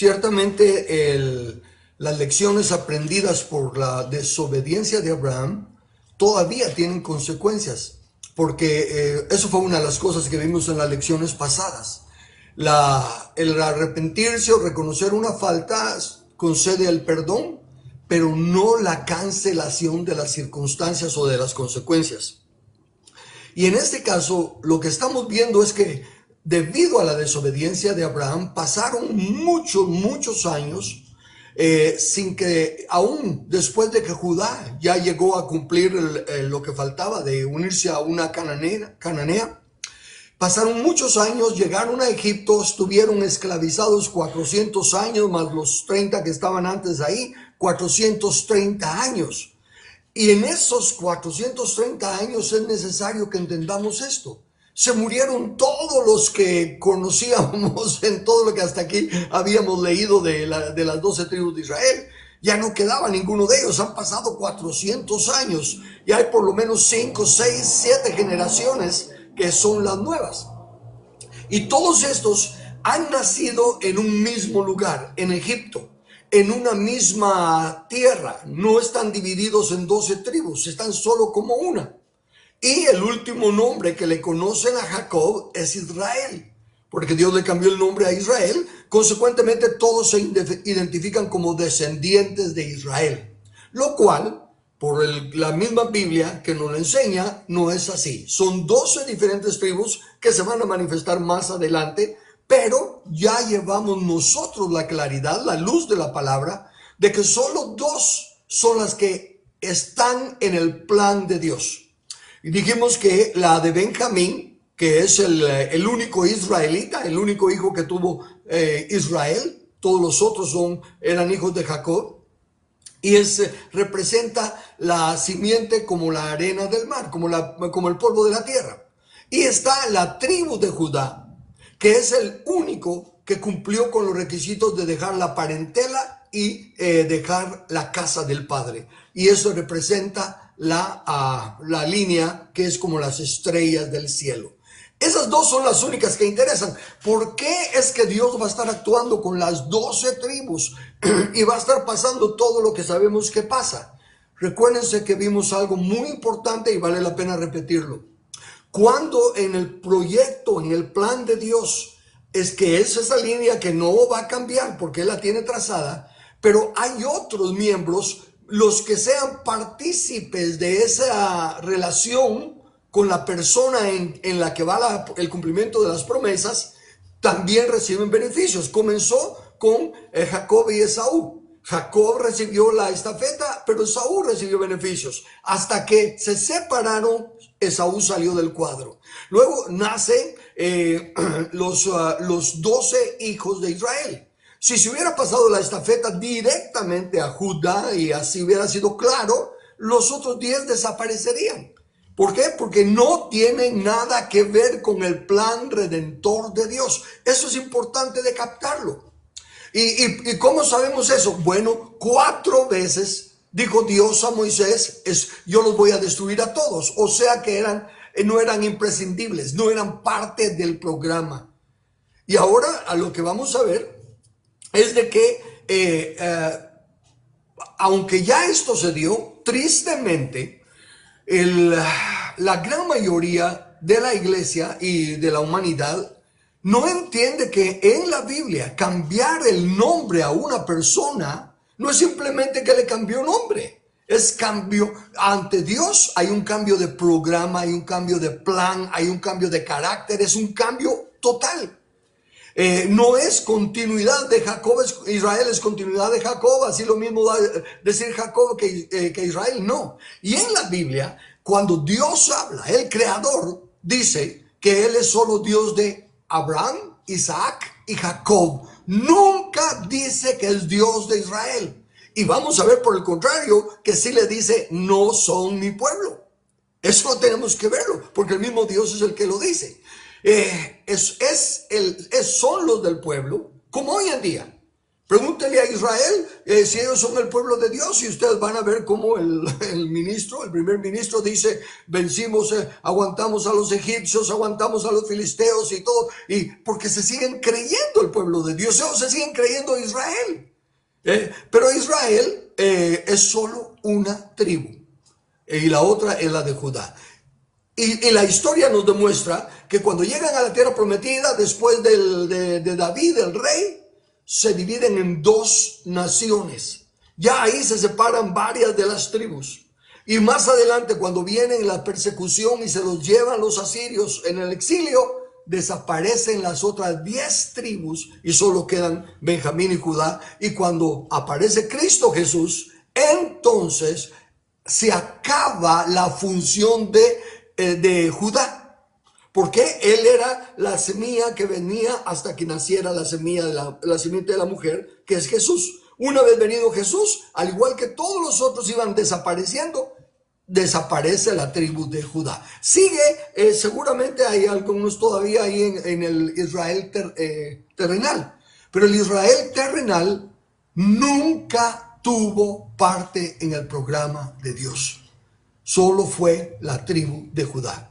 Ciertamente las lecciones aprendidas por la desobediencia de Abraham todavía tienen consecuencias, porque eso fue una de las cosas que vimos en las lecciones pasadas. El arrepentirse o reconocer una falta concede el perdón, pero no la cancelación de las circunstancias o de las consecuencias. Y en este caso, lo que estamos viendo es que debido a la desobediencia de Abraham, pasaron muchos años sin que, aún después de que Judá ya llegó a cumplir lo que faltaba de unirse a una cananea, pasaron muchos años, llegaron a Egipto, estuvieron esclavizados 400 años, más los 30 que estaban antes ahí, 430 años. Y en esos 430 años es necesario que entendamos esto. Se murieron todos los que conocíamos en todo lo que hasta aquí habíamos leído de las 12 tribus de Israel. Ya no quedaba ninguno de ellos. Han pasado 400 años y hay por lo menos 5, 6, 7 generaciones que son las nuevas. Y todos estos han nacido en un mismo lugar, en Egipto, en una misma tierra. No están divididos en 12 tribus, están solo como una. Y el último nombre que le conocen a Jacob es Israel, porque Dios le cambió el nombre a Israel. Consecuentemente, todos se identifican como descendientes de Israel, lo cual, por la misma Biblia que nos lo enseña, no es así. Son 12 diferentes tribus que se van a manifestar más adelante, pero ya llevamos nosotros la claridad, la luz de la palabra, de que solo 2 son las que están en el plan de Dios. Y dijimos que la de Benjamín, que es el único israelita, el único hijo que tuvo Israel, todos los otros eran hijos de Jacob, y representa la simiente como la arena del mar, como el polvo de la tierra. Y está la tribu de Judá, que es el único que cumplió con los requisitos de dejar la parentela y dejar la casa del padre. Y eso representa la línea que es como las estrellas del cielo. Esas 2 son las únicas que interesan. ¿Por qué es que Dios va a estar actuando con las 12 tribus y va a estar pasando todo lo que sabemos que pasa? Recuérdense que vimos algo muy importante y vale la pena repetirlo. Cuando en el proyecto, en el plan de Dios, es que es esa línea que no va a cambiar porque Él la tiene trazada, pero hay otros miembros, los que sean partícipes de esa relación con la persona en la que va el cumplimiento de las promesas, también reciben beneficios. Comenzó con Jacob y Esaú. Jacob recibió la estafeta, pero Esaú recibió beneficios. Hasta que se separaron, Esaú salió del cuadro. Luego nacen los 12 hijos de Israel. Si se hubiera pasado la estafeta directamente a Judá y así hubiera sido claro, los otros 10 desaparecerían. ¿Por qué? Porque no tienen nada que ver con el plan redentor de Dios. Eso es importante de captarlo. ¿Y cómo sabemos eso? Bueno, 4 veces dijo Dios a Moisés, yo los voy a destruir a todos. O sea que no eran imprescindibles, no eran parte del programa. Y ahora a lo que vamos a ver es de que, aunque ya esto se dio, tristemente, la gran mayoría de la iglesia y de la humanidad no entiende que en la Biblia cambiar el nombre a una persona no es simplemente que le cambió nombre. Es cambio ante Dios. Hay un cambio de programa, hay un cambio de plan, hay un cambio de carácter, es un cambio total. No es continuidad de Jacob, Israel es continuidad de Jacob, así lo mismo da decir Jacob que Israel, no. Y en la Biblia, cuando Dios habla, el creador dice que Él es solo Dios de Abraham, Isaac y Jacob. Nunca dice que es Dios de Israel. Y vamos a ver por el contrario que sí le dice, no son mi pueblo. Eso no tenemos que verlo, porque el mismo Dios es el que lo dice. Son los del pueblo, como hoy en día. Pregúntele a Israel si ellos son el pueblo de Dios y ustedes van a ver cómo el primer ministro dice, vencimos, aguantamos a los egipcios, aguantamos a los filisteos y todo, y porque se siguen creyendo el pueblo de Dios, ellos se siguen creyendo Israel. Pero Israel es solo una tribu y la otra es la de Judá. Y la historia nos demuestra que cuando llegan a la tierra prometida, después de David, el rey, se dividen en dos naciones. Ya ahí se separan varias de las tribus. Y más adelante, cuando vienen la persecución y se los llevan los asirios en el exilio, desaparecen las otras 10 tribus y solo quedan Benjamín y Judá. Y cuando aparece Cristo Jesús, entonces se acaba la función de Judá. Porque él era la semilla que venía hasta que naciera la semilla la simiente de la mujer, que es Jesús. Una vez venido Jesús, al igual que todos los otros iban desapareciendo, desaparece la tribu de Judá. Sigue, seguramente hay algunos todavía ahí en el Israel terrenal. Pero el Israel terrenal nunca tuvo parte en el programa de Dios. Solo fue la tribu de Judá.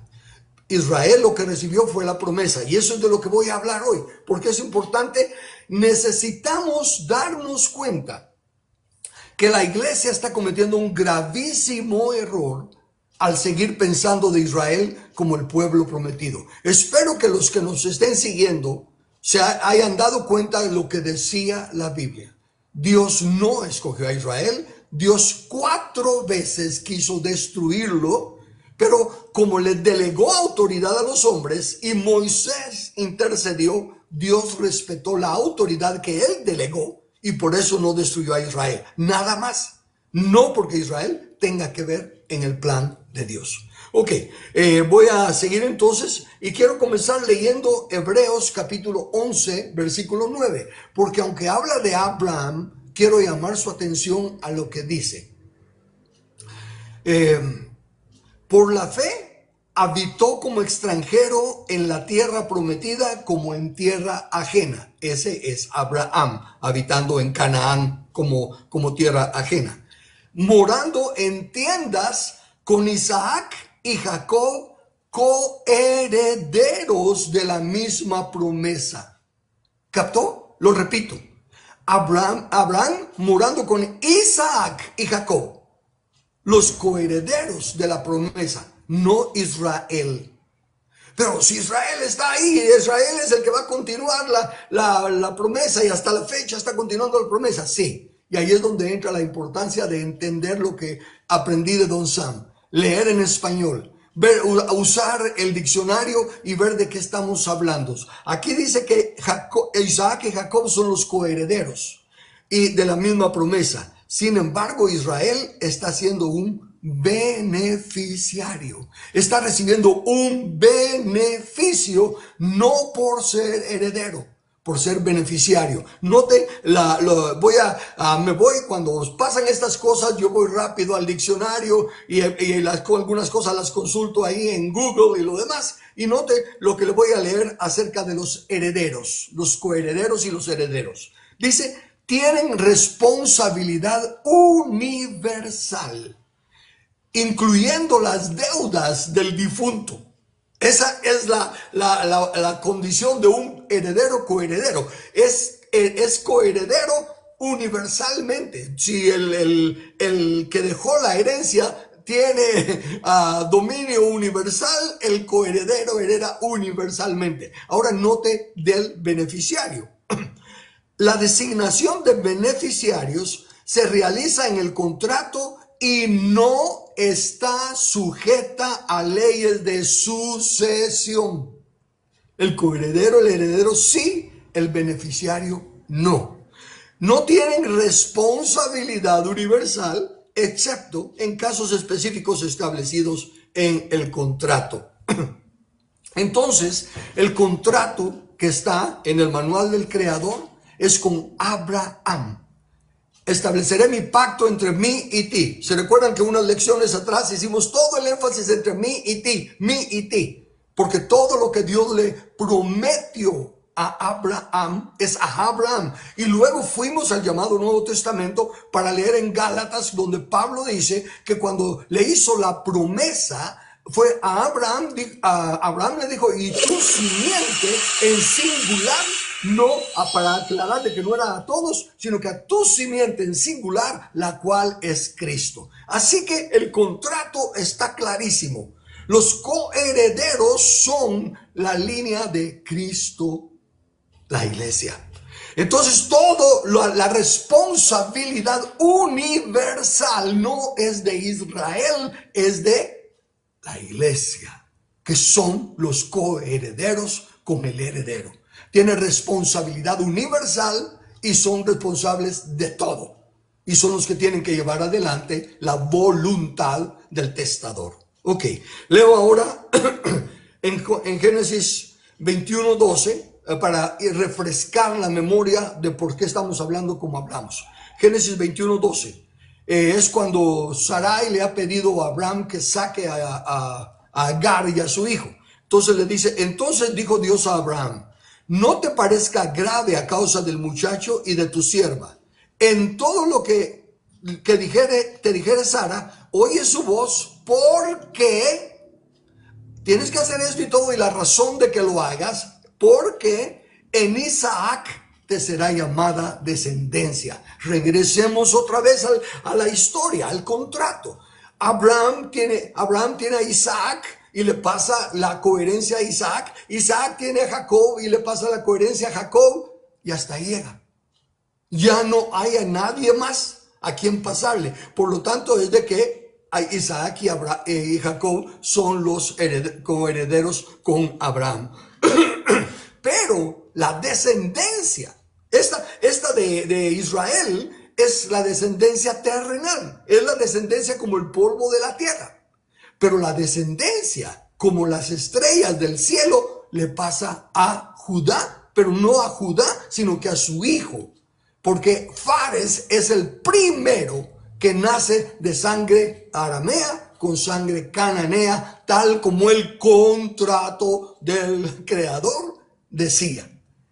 Israel lo que recibió fue la promesa, y eso es de lo que voy a hablar hoy, porque es importante. Necesitamos darnos cuenta que la iglesia está cometiendo un gravísimo error al seguir pensando de Israel como el pueblo prometido. Espero que los que nos estén siguiendo se hayan dado cuenta de lo que decía la Biblia. Dios no escogió a Israel, Dios 4 veces quiso destruirlo, pero como le delegó autoridad a los hombres y Moisés intercedió, Dios respetó la autoridad que él delegó y por eso no destruyó a Israel. Nada más. No porque Israel tenga que ver en el plan de Dios. Ok, voy a seguir entonces y quiero comenzar leyendo Hebreos capítulo 11, versículo 9. Porque aunque habla de Abraham, quiero llamar su atención a lo que dice. Por la fe, habitó como extranjero en la tierra prometida como en tierra ajena. Ese es Abraham, habitando en Canaán como tierra ajena. Morando en tiendas con Isaac y Jacob, coherederos de la misma promesa. ¿Captó? Lo repito. Abraham morando con Isaac y Jacob, los coherederos de la promesa, no Israel. Pero si Israel está ahí, Israel es el que va a continuar la promesa y hasta la fecha está continuando la promesa, sí. Y ahí es donde entra la importancia de entender lo que aprendí de Don Sam. Leer en español, usar el diccionario y ver de qué estamos hablando. Aquí dice que Isaac y Jacob son los coherederos y de la misma promesa. Sin embargo, Israel está siendo un beneficiario. Está recibiendo un beneficio no por ser heredero, por ser beneficiario. Note, me voy cuando pasan estas cosas, yo voy rápido al diccionario y algunas cosas las consulto ahí en Google y lo demás. Y note lo que le voy a leer acerca de los herederos, los coherederos y los herederos. Dice, tienen responsabilidad universal, incluyendo las deudas del difunto. Esa es la condición de un heredero coheredero. Es coheredero universalmente. Si el que dejó la herencia tiene dominio universal, el coheredero hereda universalmente. Ahora note del beneficiario. La designación de beneficiarios se realiza en el contrato y no está sujeta a leyes de sucesión. El coheredero, el heredero sí, el beneficiario no. No tienen responsabilidad universal, excepto en casos específicos establecidos en el contrato. Entonces, el contrato que está en el manual del Creador es con Abraham. Estableceré mi pacto entre mí y ti. ¿Se recuerdan que unas lecciones atrás hicimos todo el énfasis entre mí y ti? Porque todo lo que Dios le prometió a Abraham, es a Abraham. Y luego fuimos al llamado Nuevo Testamento para leer en Gálatas, donde Pablo dice que cuando le hizo la promesa, fue a Abraham, Abraham le dijo, y tu simiente en singular, no para aclarar de que no era a todos, sino que a tu simiente en singular, la cual es Cristo. Así que el contrato está clarísimo. Los coherederos son la línea de Cristo, la iglesia. Entonces la responsabilidad universal no es de Israel, es de la iglesia, que son los coherederos con el heredero. Tiene responsabilidad universal y son responsables de todo. Y son los que tienen que llevar adelante la voluntad del testador. Ok, leo ahora en Génesis 21:12 para refrescar la memoria de por qué estamos hablando como hablamos. Génesis 21:12 es cuando Sarai le ha pedido a Abraham que saque a Agar y a su hijo. Entonces le dice, entonces dijo Dios a Abraham, no te parezca grave a causa del muchacho y de tu sierva. En todo lo que te dijere Sara, oye su voz, porque tienes que hacer esto y todo, y la razón de que lo hagas, porque en Isaac te será llamada descendencia. Regresemos otra vez a la historia, al contrato. Abraham tiene a Isaac y le pasa la coherencia a Isaac. Isaac tiene a Jacob y le pasa la coherencia a Jacob, y hasta ahí llega. Ya no hay a nadie más a quien pasarle. Por lo tanto, es de que Isaac y Jacob son los coherederos con Abraham. Pero la descendencia, esta de Israel, es la descendencia terrenal. Es la descendencia como el polvo de la tierra. Pero la descendencia, como las estrellas del cielo, le pasa a Judá. Pero no a Judá, sino que a su hijo. Porque Fares es el primero que nace de sangre aramea con sangre cananea, tal como el contrato del Creador decía.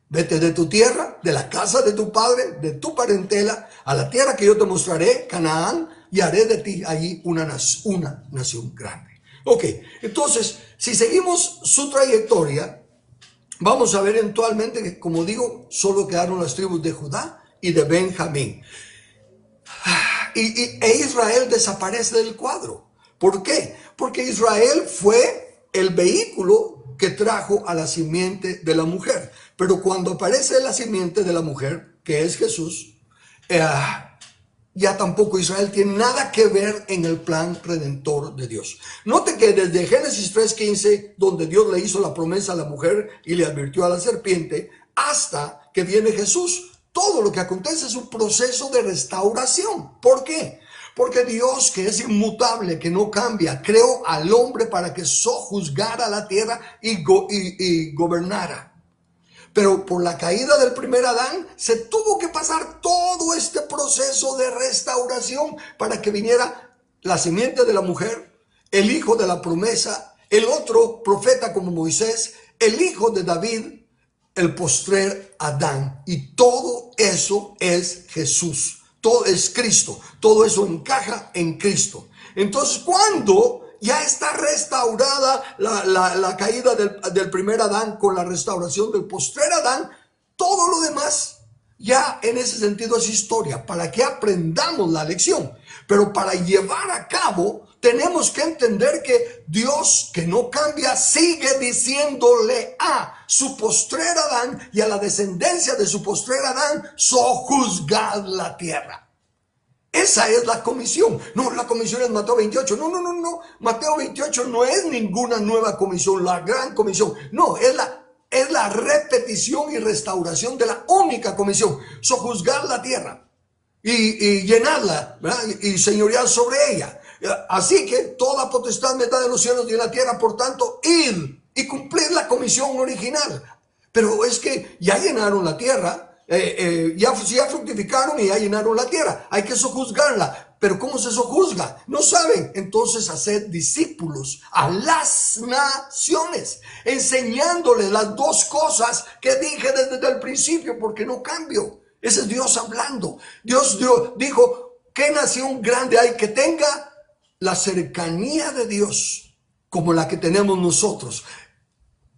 Vete de tu tierra, de la casa de tu padre, de tu parentela, a la tierra que yo te mostraré, Canaán, y haré de ti allí una nación grande. Ok, entonces, si seguimos su trayectoria, vamos a ver eventualmente que, como digo, solo quedaron las tribus de Judá y de Benjamín. E Israel desaparece del cuadro. ¿Por qué? Porque Israel fue el vehículo que trajo a la simiente de la mujer. Pero cuando aparece la simiente de la mujer, que es Jesús, ya tampoco Israel tiene nada que ver en el plan redentor de Dios. Note que desde Génesis 3:15, donde Dios le hizo la promesa a la mujer y le advirtió a la serpiente, hasta que viene Jesús, todo lo que acontece es un proceso de restauración. ¿Por qué? Porque Dios, que es inmutable, que no cambia, creó al hombre para que sojuzgara la tierra y gobernara. Pero por la caída del primer Adán, se tuvo que pasar todo este proceso de restauración para que viniera la simiente de la mujer, el hijo de la promesa, el otro profeta como Moisés, el hijo de David, el postrer Adán. Y todo eso es Jesús, todo es Cristo, todo eso encaja en Cristo. Entonces, cuando ya está restaurada la caída del primer Adán con la restauración del postrer Adán, todo lo demás ya en ese sentido es historia, para que aprendamos la lección. Pero para llevar a cabo, tenemos que entender que Dios, que no cambia, sigue diciéndole a su postrer Adán y a la descendencia de su postrer Adán, sojuzgad la tierra. Esa es la comisión. No, la comisión es Mateo 28. No. Mateo 28 no es ninguna nueva comisión, la gran comisión. No, es la repetición y restauración de la única comisión. Sojuzgar la tierra y llenarla, ¿verdad? Y señorear sobre ella. Así que toda potestad me da de los cielos y de la tierra, por tanto, id y cumplir la comisión original. Pero es que ya llenaron la tierra. Ya fructificaron y ya llenaron la tierra. Hay que sojuzgarla. Pero ¿cómo se sojuzga? No saben. Entonces haced discípulos a las naciones, enseñándoles las dos cosas que dije desde el principio, porque no cambio. Ese es Dios hablando. Dios dijo, ¿qué nación grande hay que tenga la cercanía de Dios como la que tenemos nosotros?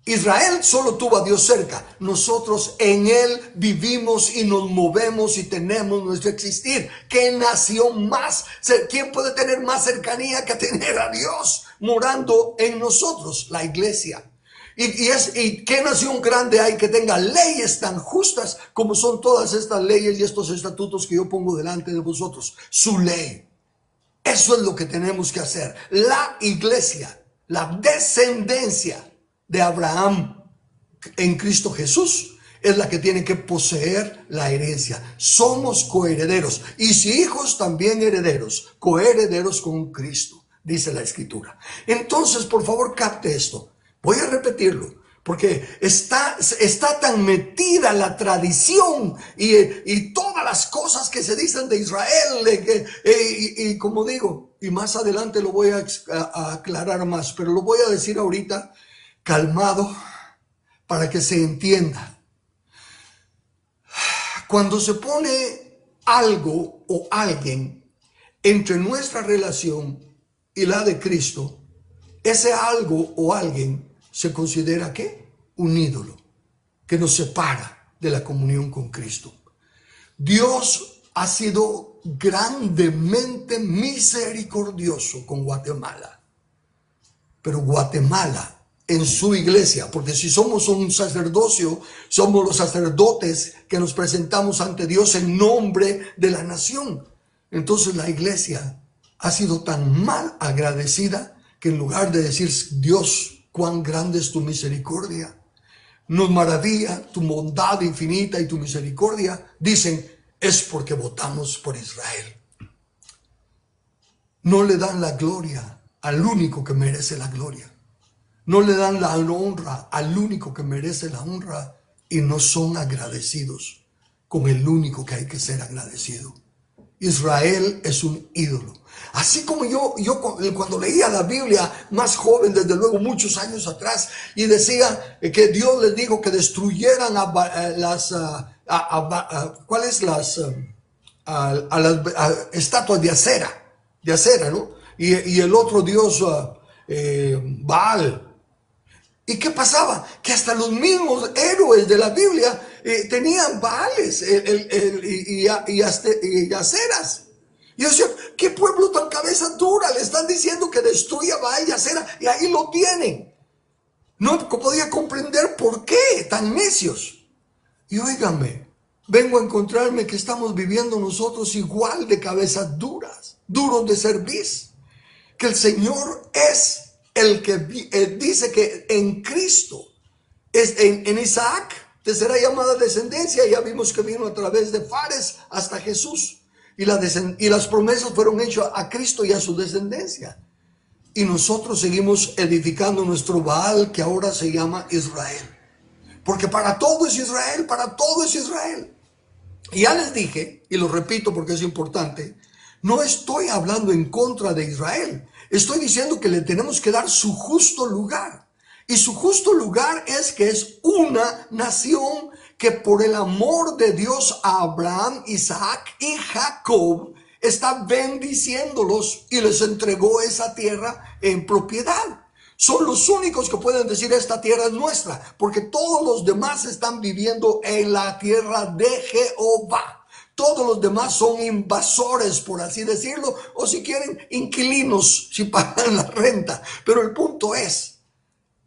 Israel solo tuvo a Dios cerca. Nosotros en Él vivimos y nos movemos y tenemos nuestro existir. ¿Qué nación más? ¿Quién puede tener más cercanía que tener a Dios morando en nosotros? La iglesia. ¿Y qué nación grande hay que tenga leyes tan justas como son todas estas leyes y estos estatutos que yo pongo delante de vosotros? Su ley. Eso es lo que tenemos que hacer. La iglesia, la descendencia de Abraham en Cristo Jesús es la que tiene que poseer la herencia. Somos coherederos y si hijos también herederos, coherederos con Cristo, dice la Escritura. Entonces, por favor, capte esto. Voy a repetirlo porque está tan metida la tradición y todas las cosas que se dicen de Israel y como digo, y más adelante lo voy a aclarar más, pero lo voy a decir ahorita calmado para que se entienda. Cuando se pone algo o alguien entre nuestra relación y la de Cristo, ese algo o alguien se considera ¿qué? Un ídolo que nos separa de la comunión con Cristo. Dios ha sido grandemente misericordioso con Guatemala, pero Guatemala en su iglesia, porque si somos un sacerdocio, somos los sacerdotes que nos presentamos ante Dios en nombre de la nación. Entonces la iglesia ha sido tan mal agradecida que en lugar de decir, Dios, cuán grande es tu misericordia, nos maravilla tu bondad infinita y tu misericordia, dicen, es porque votamos por Israel. No le dan la gloria al único que merece la gloria. No le dan la honra al único que merece la honra y no son agradecidos con el único que hay que ser agradecido. Israel es un ídolo. Así como yo cuando leía la Biblia más joven, desde luego muchos años atrás, y decía que Dios les dijo que destruyeran las estatuas de acera, ¿no? Y el otro dios Baal. ¿Y qué pasaba? Que hasta los mismos héroes de la Biblia tenían Baales y aceras. Y yo decía, ¿qué pueblo tan cabeza dura? Le están diciendo que destruya Baal y acera y ahí lo tienen. No podía comprender por qué tan necios. Y óigame, vengo a encontrarme que estamos viviendo nosotros igual de cabezas duras, duros de cerviz. Que el Señor es el que dice que en Cristo, en Isaac, te será llamada descendencia. Ya vimos que vino a través de Fares hasta Jesús. Y las promesas fueron hechas a Cristo y a su descendencia. Y nosotros seguimos edificando nuestro Baal, que ahora se llama Israel. Porque para todo es Israel, para todo es Israel. Y ya les dije, y lo repito porque es importante, no estoy hablando en contra de Israel. Estoy diciendo que le tenemos que dar su justo lugar. Y su justo lugar es que es una nación que por el amor de Dios a Abraham, Isaac y Jacob está bendiciéndolos y les entregó esa tierra en propiedad. Son los únicos que pueden decir esta tierra es nuestra, porque todos los demás están viviendo en la tierra de Jehová. Todos los demás son invasores, por así decirlo, o si quieren, inquilinos, si pagan la renta. Pero el punto es,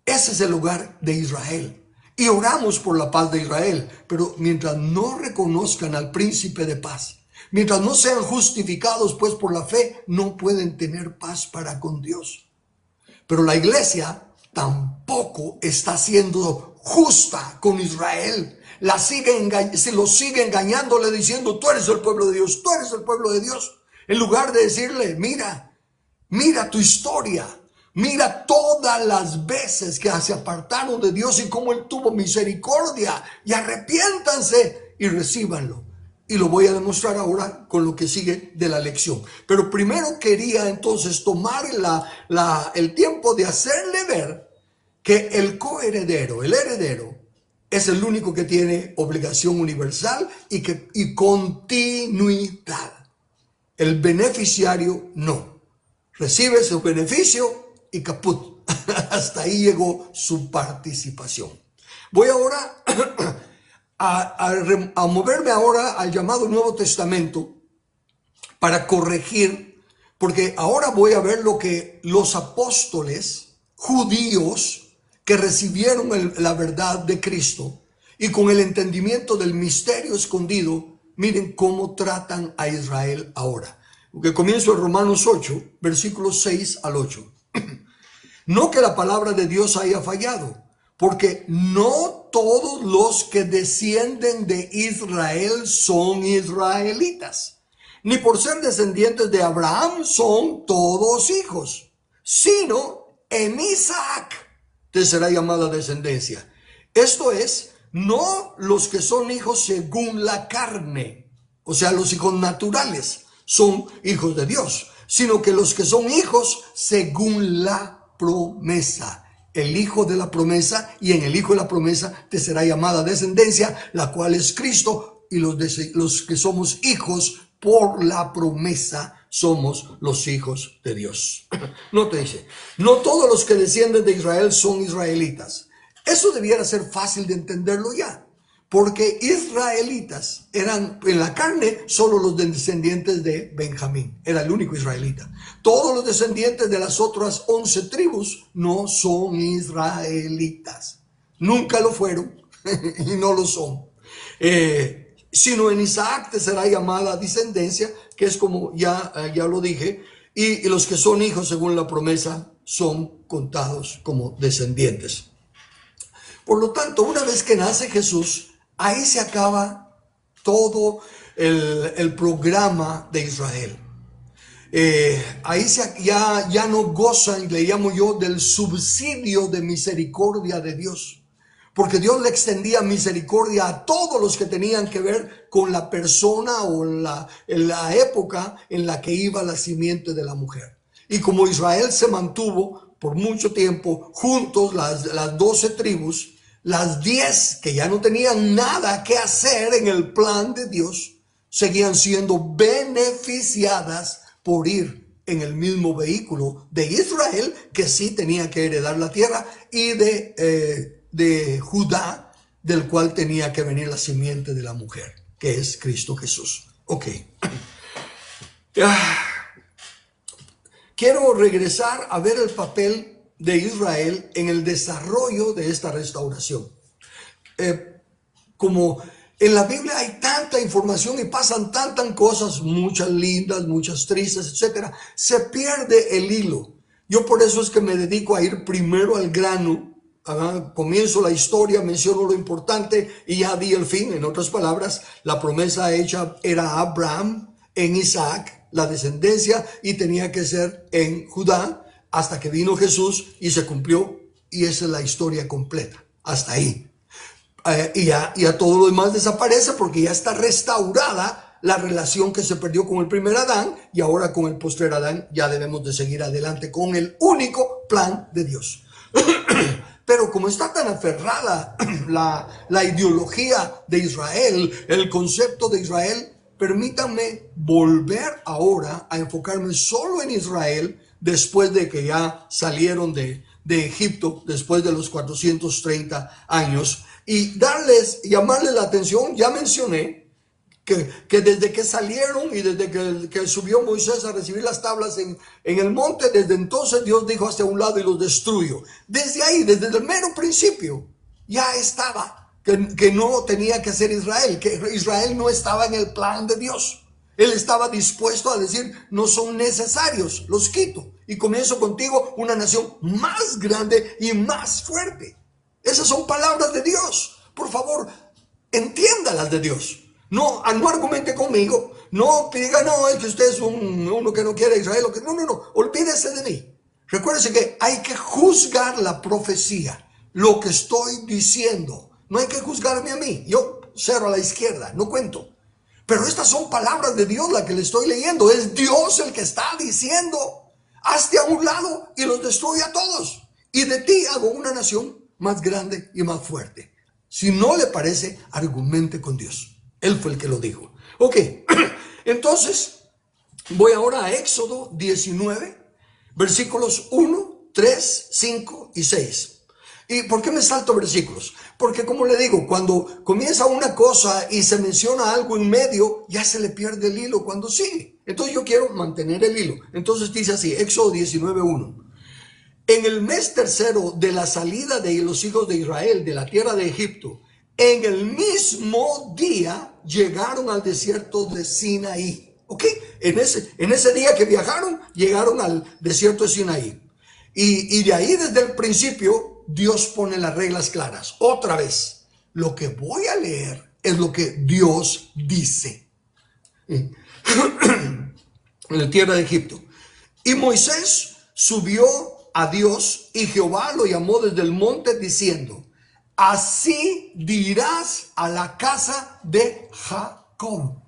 ese es el lugar de Israel. Y oramos por la paz de Israel, pero mientras no reconozcan al príncipe de paz, mientras no sean justificados pues por la fe, no pueden tener paz para con Dios. Pero la iglesia tampoco está siendo justa con Israel. Lo sigue engañándole diciendo, tú eres el pueblo de Dios, tú eres el pueblo de Dios. En lugar de decirle, mira tu historia, mira todas las veces que se apartaron de Dios y cómo Él tuvo misericordia y arrepiéntanse y recíbanlo. Y lo voy a demostrar ahora con lo que sigue de la lección. Pero primero quería entonces tomar el tiempo de hacerle ver que el coheredero, el heredero, es el único que tiene obligación universal y continuidad. El beneficiario no. Recibe su beneficio y caput. Hasta ahí llegó su participación. Voy ahora a moverme ahora al llamado Nuevo Testamento para corregir, porque ahora voy a ver lo que los apóstoles judíos que recibieron la verdad de Cristo y con el entendimiento del misterio escondido, miren cómo tratan a Israel ahora. Que comienzo en Romanos 8, versículos 6 al 8. No que la palabra de Dios haya fallado, porque no todos los que descienden de Israel son israelitas, ni por ser descendientes de Abraham son todos hijos, sino en Isaac te será llamada descendencia. Esto es, no los que son hijos según la carne, o sea, los hijos naturales son hijos de Dios, sino que los que son hijos según la promesa. El hijo de la promesa, y en el hijo de la promesa te será llamada descendencia, la cual es Cristo, y los que somos hijos por la promesa somos los hijos de Dios. No te dice, no todos los que descienden de Israel son israelitas. Eso debiera ser fácil de entenderlo ya, porque israelitas eran en la carne solo los descendientes de Benjamín, era el único israelita. Todos los descendientes de las otras 11 tribus no son israelitas, nunca lo fueron y no lo son. Sino en Isaac te será llamada descendencia, que es como ya lo dije, y los que son hijos según la promesa son contados como descendientes. Por lo tanto, una vez que nace Jesús, ahí se acaba todo el programa de Israel. Ahí ya no gozan, le llamo yo, del subsidio de misericordia de Dios. Porque Dios le extendía misericordia a todos los que tenían que ver con la persona o en la época en la que iba la simiente de la mujer. Y como Israel se mantuvo por mucho tiempo juntos, las 12 tribus, las 10 que ya no tenían nada que hacer en el plan de Dios, seguían siendo beneficiadas por ir en el mismo vehículo de Israel, que sí tenía que heredar la tierra, y de Judá, del cual tenía que venir la simiente de la mujer, que es Cristo Jesús. Ok. Quiero regresar a ver el papel de Israel en el desarrollo de esta restauración. Como en la Biblia hay tanta información y pasan tantas cosas, muchas lindas, muchas tristes, etcétera, se pierde el hilo. Yo por eso es que me dedico a ir primero al grano. Comienzo la historia, menciono lo importante y ya di el fin. En otras palabras, la promesa hecha era Abraham, en Isaac, la descendencia, y tenía que ser en Judá, hasta que vino Jesús y se cumplió, y esa es la historia completa, hasta ahí. Y ya todo lo demás desaparece porque ya está restaurada la relación que se perdió con el primer Adán, y ahora con el postrer Adán ya debemos de seguir adelante con el único plan de Dios. Pero como está tan aferrada la ideología de Israel, el concepto de Israel, permítanme volver ahora a enfocarme solo en Israel después de que ya salieron de Egipto, después de los 430 años, y llamarles la atención. Ya mencioné que desde que salieron y desde que subió Moisés a recibir las tablas en el monte, desde entonces Dios dijo hacia un lado y los destruyó. Desde ahí, desde el mero principio, ya estaba que no tenía que ser Israel, que Israel no estaba en el plan de Dios. Él estaba dispuesto a decir, no son necesarios, los quito, y comienzo contigo una nación más grande y más fuerte. Esas son palabras de Dios. Por favor, entiéndalas de Dios. No argumente conmigo. No diga, no, es que usted es uno que no quiere a Israel. No. Olvídese de mí. Recuérdese que hay que juzgar la profecía. Lo que estoy diciendo. No hay que juzgarme a mí. Yo cero a la izquierda. No cuento. Pero estas son palabras de Dios las que le estoy leyendo. Es Dios el que está diciendo: hazte a un lado y los destruye a todos. Y de ti hago una nación más grande y más fuerte. Si no le parece, argumente con Dios. Él fue el que lo dijo. Ok, entonces voy ahora a Éxodo 19, versículos 1, 3, 5 y 6. ¿Y por qué me salto versículos? Porque, como le digo, cuando comienza una cosa y se menciona algo en medio, ya se le pierde el hilo cuando sigue. Entonces yo quiero mantener el hilo. Entonces dice así, Éxodo 19, 1. En el mes tercero de la salida de los hijos de Israel de la tierra de Egipto, en el mismo día llegaron al desierto de Sinaí. ¿Ok? En ese día que viajaron, llegaron al desierto de Sinaí. Y de ahí, desde el principio, Dios pone las reglas claras. Otra vez, lo que voy a leer es lo que Dios dice. En la tierra de Egipto. Y Moisés subió a Dios y Jehová lo llamó desde el monte diciendo: así dirás a la casa de Jacob.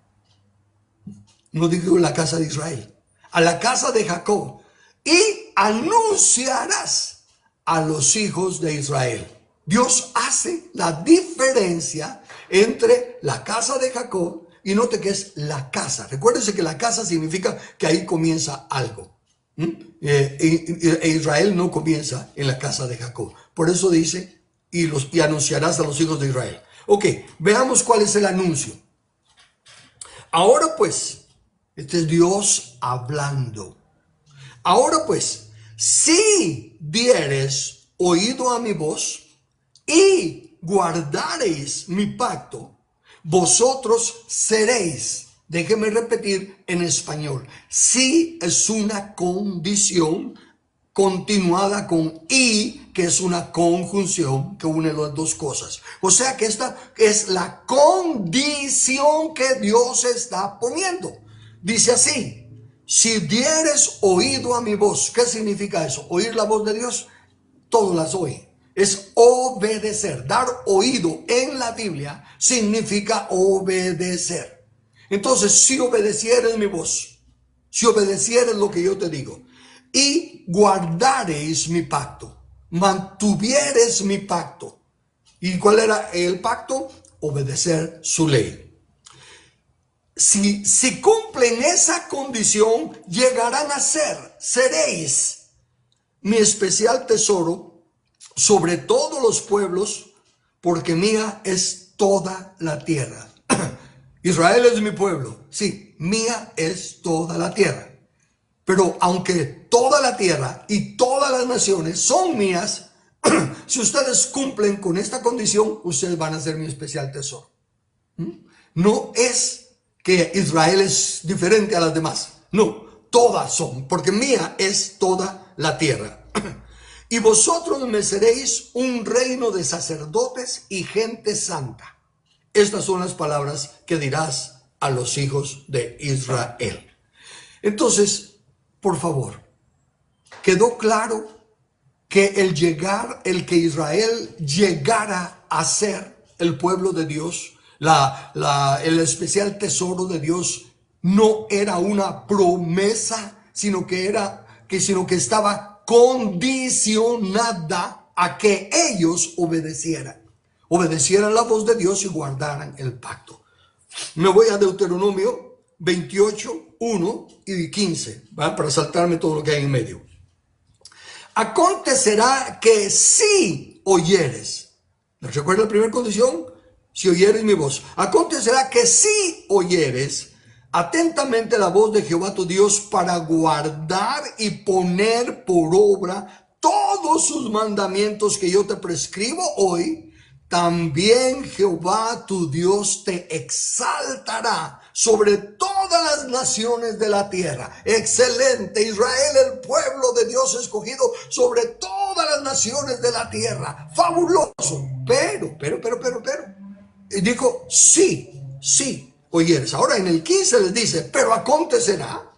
No digo la casa de Israel, a la casa de Jacob. Y anunciarás a los hijos de Israel. Dios hace la diferencia entre la casa de Jacob y note que es la casa. Recuérdense que la casa significa que ahí comienza algo. Israel no comienza en la casa de Jacob. Por eso dice, y anunciarás a los hijos de Israel. Ok, veamos cuál es el anuncio. Ahora pues, este es Dios hablando. Ahora pues, si dieres oído a mi voz y guardareis mi pacto, vosotros seréis. Déjeme repetir en español. Si es una condición continuada con y, que es una conjunción que une las dos cosas. O sea que esta es la condición que Dios está poniendo. Dice así: si dieres oído a mi voz. ¿Qué significa eso? Oír la voz de Dios. Todos las oyen. Es obedecer. Dar oído en la Biblia significa obedecer. Entonces, si obedecieres mi voz, si obedecieres lo que yo te digo, y guardareis mi pacto, mantuvieres mi pacto. ¿Y cuál era el pacto? Obedecer su ley. Si cumplen esa condición, llegarán a seréis mi especial tesoro sobre todos los pueblos, porque mía es toda la tierra. Israel es mi pueblo, sí, mía es toda la tierra. Pero aunque toda la tierra y todas las naciones son mías, si ustedes cumplen con esta condición, ustedes van a ser mi especial tesoro. No es que Israel es diferente a las demás. No, todas son, porque mía es toda la tierra. Y vosotros me seréis un reino de sacerdotes y gente santa. Estas son las palabras que dirás a los hijos de Israel. Entonces, por favor, quedó claro que el que Israel llegara a ser el pueblo de Dios, el especial tesoro de Dios, no era una promesa, sino que estaba condicionada a que ellos obedecieran la voz de Dios y guardaran el pacto. Me voy a Deuteronomio 28, 1 y 15, ¿va? Para saltarme todo lo que hay en medio. Acontecerá que si oyeres, ¿recuerda la primera condición? Si oyeres mi voz. Acontecerá que si oyeres atentamente la voz de Jehová tu Dios para guardar y poner por obra todos sus mandamientos que yo te prescribo hoy, también Jehová tu Dios te exaltará sobre todas las naciones de la tierra. Excelente, Israel, el pueblo de Dios escogido sobre todas las naciones de la tierra. Fabuloso. Pero. Y dijo, sí, oyeres. Ahora en el 15 les dice, pero acontecerá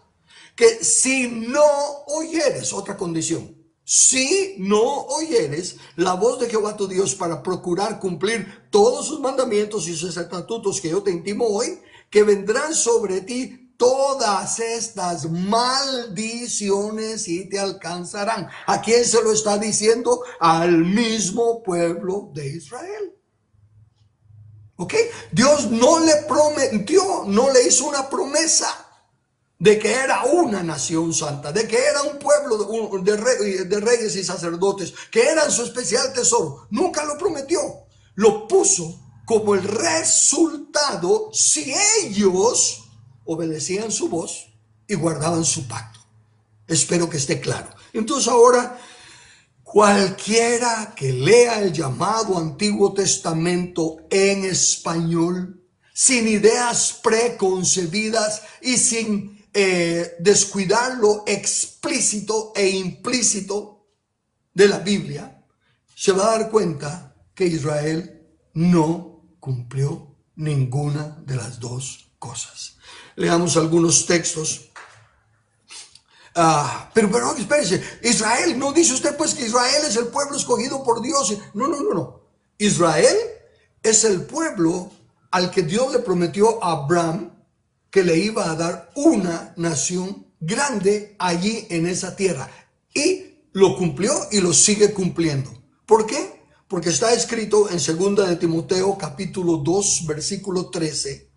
que si no oyeres, otra condición. Si no oyeres la voz de Jehová tu Dios para procurar cumplir todos sus mandamientos y sus estatutos que yo te intimo hoy, que vendrán sobre ti todas estas maldiciones y te alcanzarán. ¿A quién se lo está diciendo? Al mismo pueblo de Israel. ¿Ok? Dios no le prometió, no le hizo una promesa de que era una nación santa, de que era un pueblo de reyes y sacerdotes, que eran su especial tesoro. Nunca lo prometió. Lo puso como el resultado si ellos obedecían su voz y guardaban su pacto. Espero que esté claro. Entonces ahora, cualquiera que lea el llamado Antiguo Testamento en español, sin ideas preconcebidas y sin descuidar lo explícito e implícito de la Biblia, se va a dar cuenta que Israel no cumplió ninguna de las dos cosas. Leamos algunos textos. Pero espérese, Israel, ¿no dice usted pues que Israel es el pueblo escogido por Dios? No. Israel es el pueblo al que Dios le prometió a Abraham que le iba a dar una nación grande allí en esa tierra. Y lo cumplió y lo sigue cumpliendo. ¿Por qué? Porque está escrito en 2 de Timoteo capítulo 2 versículo 13.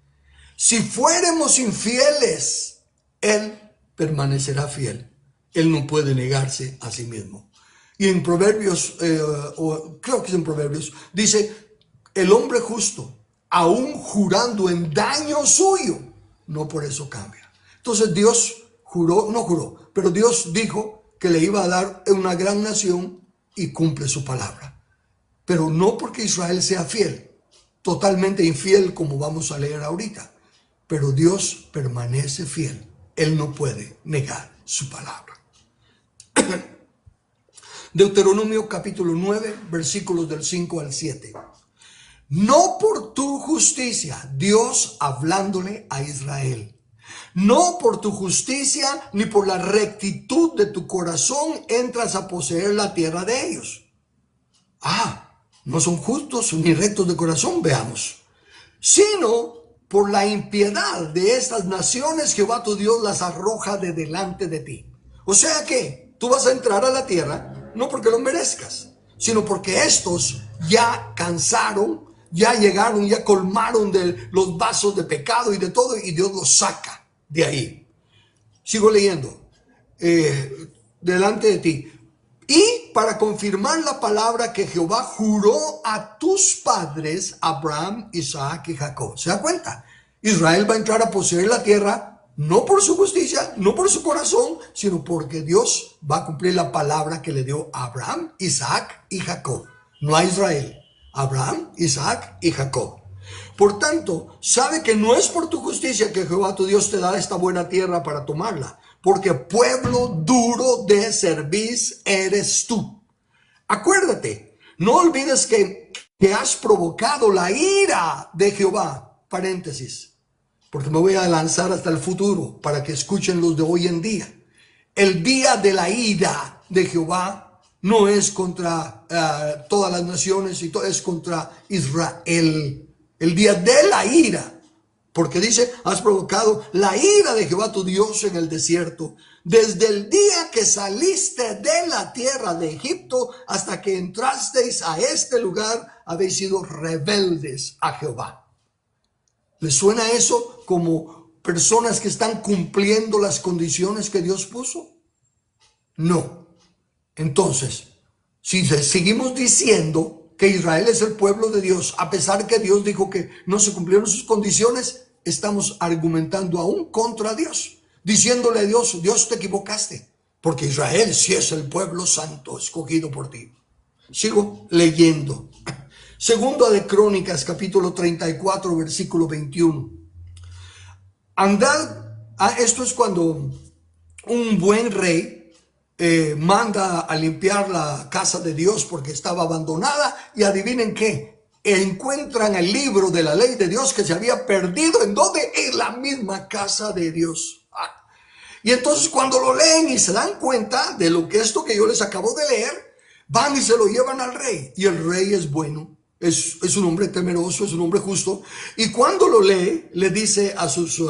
Si fuéramos infieles, Él permanecerá fiel. Él no puede negarse a sí mismo. Y en Proverbios, creo que es en Proverbios, dice, el hombre justo, aún jurando en daño suyo, no por eso cambia. Entonces Dios pero Dios dijo que le iba a dar una gran nación y cumple su palabra. Pero no porque Israel sea fiel, totalmente infiel como vamos a leer ahorita. Pero Dios permanece fiel. Él no puede negar su palabra. Deuteronomio capítulo 9, versículos del 5 al 7. No por tu justicia, Dios hablándole a Israel, no por tu justicia ni por la rectitud de tu corazón entras a poseer la tierra de ellos. No son justos ni rectos de corazón, veamos. Sino por la impiedad de estas naciones, Jehová tu Dios las arroja de delante de ti. O sea que tú vas a entrar a la tierra no porque lo merezcas, sino porque estos ya cansaron, ya llegaron, ya colmaron de los vasos de pecado y de todo, y Dios los saca de ahí. Sigo leyendo. Delante de ti. Y para confirmar la palabra que Jehová juró a tus padres, Abraham, Isaac y Jacob. ¿Se da cuenta? Israel va a entrar a poseer la tierra no por su justicia, no por su corazón, sino porque Dios va a cumplir la palabra que le dio a Abraham, Isaac y Jacob. No a Israel. Abraham, Isaac y Jacob. Por tanto, sabe que no es por tu justicia que Jehová tu Dios te da esta buena tierra para tomarla, porque pueblo duro de cerviz eres tú. Acuérdate, no olvides que has provocado la ira de Jehová. Paréntesis, porque me voy a lanzar hasta el futuro para que escuchen los de hoy en día. El día de la ira de Jehová no es contra todas las naciones, es contra Israel. El día de la ira, porque dice, has provocado la ira de Jehová tu Dios en el desierto, desde el día que saliste de la tierra de Egipto hasta que entrasteis a este lugar, habéis sido rebeldes a Jehová. ¿Les suena eso como personas que están cumpliendo las condiciones que Dios puso? No. Entonces, si seguimos diciendo que Israel es el pueblo de Dios, a pesar que Dios dijo que no se cumplieron sus condiciones, estamos argumentando aún contra Dios, diciéndole a Dios, Dios, te equivocaste, porque Israel sí es el pueblo santo escogido por ti. Sigo leyendo. Segunda de Crónicas, capítulo 34, versículo 21. Andad, esto es cuando un buen rey manda a limpiar la casa de Dios porque estaba abandonada, y adivinen qué, encuentran el libro de la ley de Dios que se había perdido. ¿En dónde? En la misma casa de Dios. Y entonces cuando lo leen y se dan cuenta de esto que yo les acabo de leer, van y se lo llevan al rey, y el rey es bueno, es un hombre temeroso, es un hombre justo. Y cuando lo lee, le dice a sus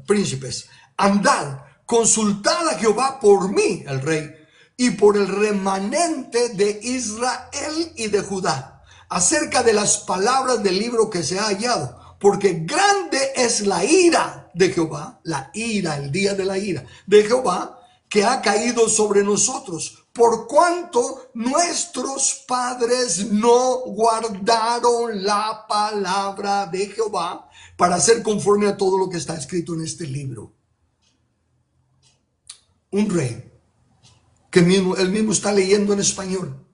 príncipes, andad, consultad a Jehová por mí, el rey, y por el remanente de Israel y de Judá, acerca de las palabras del libro que se ha hallado, porque grande es la ira de Jehová, la ira, el día de la ira de Jehová, que ha caído sobre nosotros, por cuanto nuestros padres no guardaron la palabra de Jehová para hacer conforme a todo lo que está escrito en este libro. Un rey que él mismo está leyendo en español,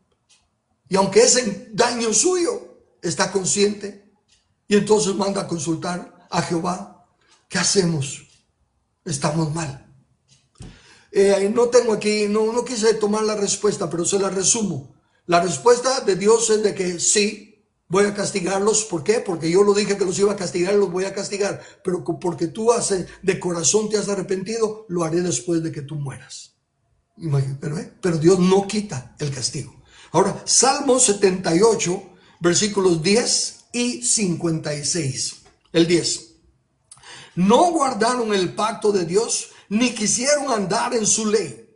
y aunque es en daño suyo, está consciente, y entonces manda a consultar a Jehová. ¿Qué hacemos? Estamos mal. No tengo aquí, no quise tomar la respuesta, pero se la resumo. La respuesta de Dios es de que sí, voy a castigarlos. ¿Por qué? Porque yo lo dije que los iba a castigar y los voy a castigar. Pero porque tú de corazón te has arrepentido, lo haré después de que tú mueras. Pero Dios no quita el castigo. Ahora, Salmo 78, versículos 10 y 56. El 10. No guardaron el pacto de Dios, ni quisieron andar en su ley.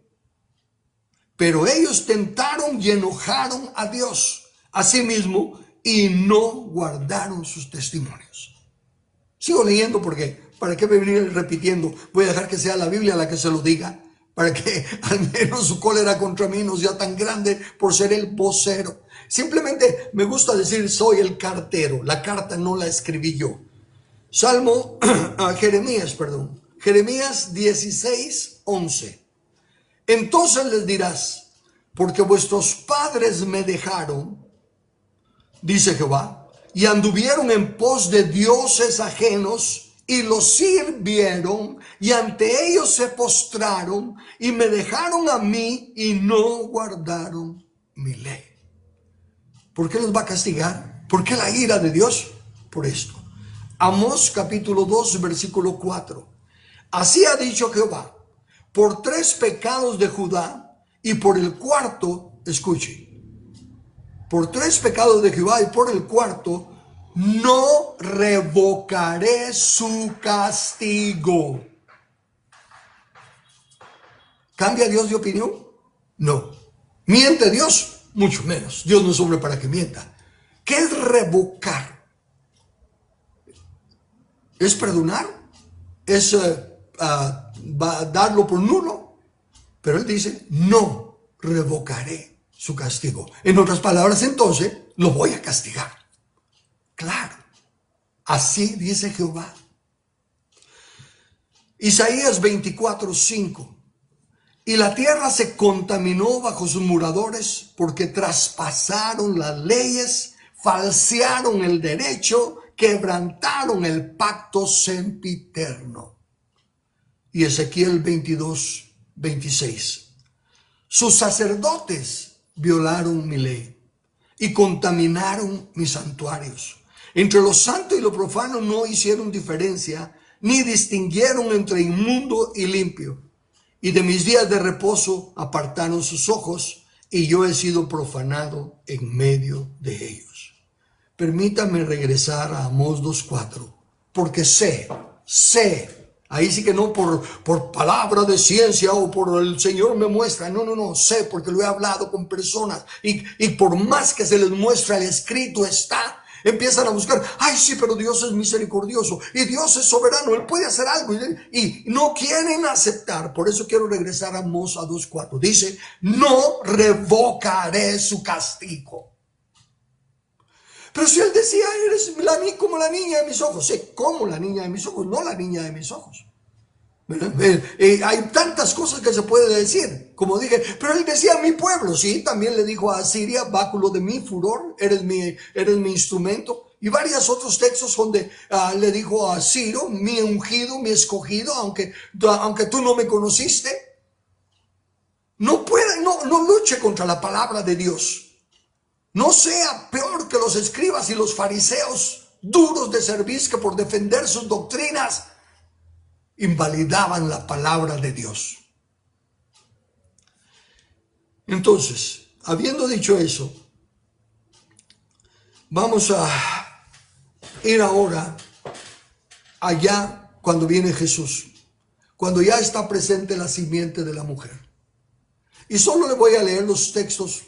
Pero ellos tentaron y enojaron a Dios asimismo, y no guardaron sus testimonios. Sigo leyendo porque, ¿para qué me venir repitiendo? Voy a dejar que sea la Biblia la que se lo diga, para que al menos su cólera contra mí no sea tan grande por ser el vocero. Simplemente me gusta decir, soy el cartero. La carta no la escribí yo. Jeremías 16, 11. Entonces les dirás, porque vuestros padres me dejaron, dice Jehová, y anduvieron en pos de dioses ajenos, y los sirvieron, y ante ellos se postraron, y me dejaron a mí, y no guardaron mi ley. ¿Por qué los va a castigar? ¿Por qué la ira de Dios? Por esto. Amós capítulo 2, versículo 4. Así ha dicho Jehová, por 3 pecados de Judá, y por el cuarto, escuche, por 3 pecados de Jehová y por el cuarto, no revocaré su castigo. ¿Cambia Dios de opinión? No. ¿Miente Dios? Mucho menos. Dios no es hombre para que mienta. ¿Qué es revocar? ¿Es perdonar? ¿Es darlo por nulo? Pero él dice, no revocaré su castigo. En otras palabras, entonces, lo voy a castigar. Claro, así dice Jehová. Isaías 24, 5. Y la tierra se contaminó bajo sus moradores, porque traspasaron las leyes, falsearon el derecho, quebrantaron el pacto sempiterno. Y Ezequiel 22, 26. Sus sacerdotes violaron mi ley y contaminaron mis santuarios. Entre lo santo y lo profano no hicieron diferencia, ni distinguieron entre inmundo y limpio. Y de mis días de reposo apartaron sus ojos, y yo he sido profanado en medio de ellos. Permítame regresar a Amós 2:4, porque sé, ahí sí que no por palabra de ciencia o por el Señor me muestra, no, sé porque lo he hablado con personas, y por más que se les muestra el escrito está, empiezan a buscar, ay sí, pero Dios es misericordioso y Dios es soberano, Él puede hacer algo, y no quieren aceptar. Por eso quiero regresar a Amós 2:4. Dice, no revocaré su castigo. Pero si él decía, eres como la niña de mis ojos. Sí, como la niña de mis ojos, no la niña de mis ojos. Hay tantas cosas que se puede decir, como dije, pero él decía mi pueblo. Sí, también le dijo a Asiria, báculo de mi furor, eres mi instrumento. Y varios otros textos donde le dijo a Ciro, mi ungido, mi escogido, aunque tú no me conociste. No luche contra la palabra de Dios. No sea peor que los escribas y los fariseos, duros de cerviz, que por defender sus doctrinas invalidaban la palabra de Dios. Entonces, habiendo dicho eso, Vamos a ir ahora allá cuando viene Jesús, cuando ya está presente la simiente de la mujer. Y solo le voy a leer los textos,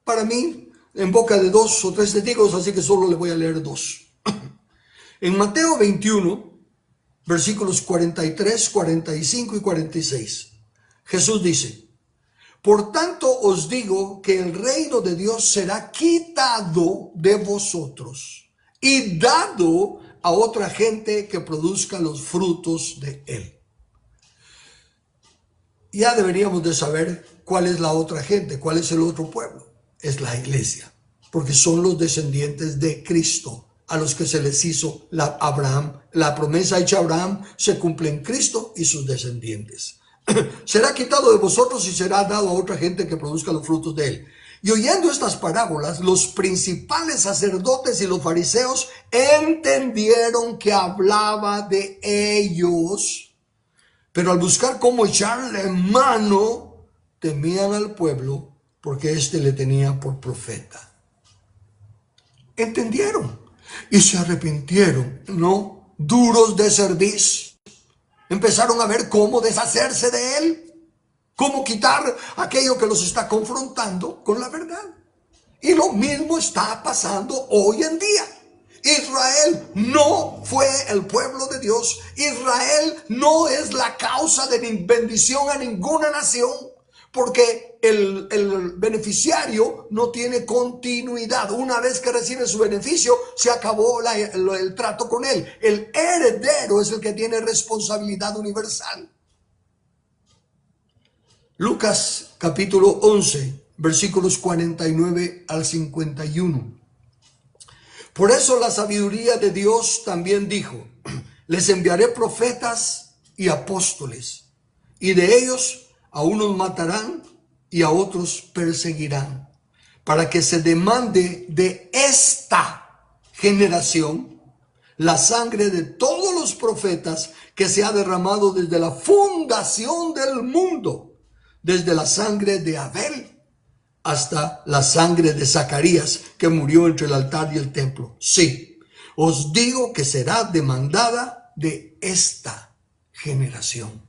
para mí, en boca de 2 o 3 testigos, así que solo le voy a leer 2. En Mateo 21, versículos 43, 45 y 46, Jesús dice: por tanto os digo que el reino de Dios será quitado de vosotros y dado a otra gente que produzca los frutos de él. Ya deberíamos de saber cuál es la otra gente, cuál es el otro pueblo. Es la iglesia, porque son los descendientes de Cristo, a los que se les hizo Abraham. La promesa hecha a Abraham se cumple en Cristo y sus descendientes. Será quitado de vosotros y será dado a otra gente que produzca los frutos de él. Y oyendo estas parábolas, los principales sacerdotes y los fariseos entendieron que hablaba de ellos, pero al buscar cómo echarle mano, temían al pueblo, porque éste le tenía por profeta. Entendieron y se arrepintieron, ¿no? Duros de cerviz. Empezaron a ver cómo deshacerse de él, cómo quitar aquello que los está confrontando con la verdad. Y lo mismo está pasando hoy en día. Israel no fue el pueblo de Dios. Israel no es la causa de bendición a ninguna nación, porque el beneficiario no tiene continuidad. Una vez que recibe su beneficio, se acabó el trato con él. El heredero es el que tiene responsabilidad universal. Lucas capítulo 11, versículos 49 al 51. Por eso la sabiduría de Dios también dijo: les enviaré profetas y apóstoles, y de ellos a unos matarán y a otros perseguirán, para que se demande de esta generación la sangre de todos los profetas que se ha derramado desde la fundación del mundo, desde la sangre de Abel hasta la sangre de Zacarías, que murió entre el altar y el templo. Sí, os digo que será demandada de esta generación.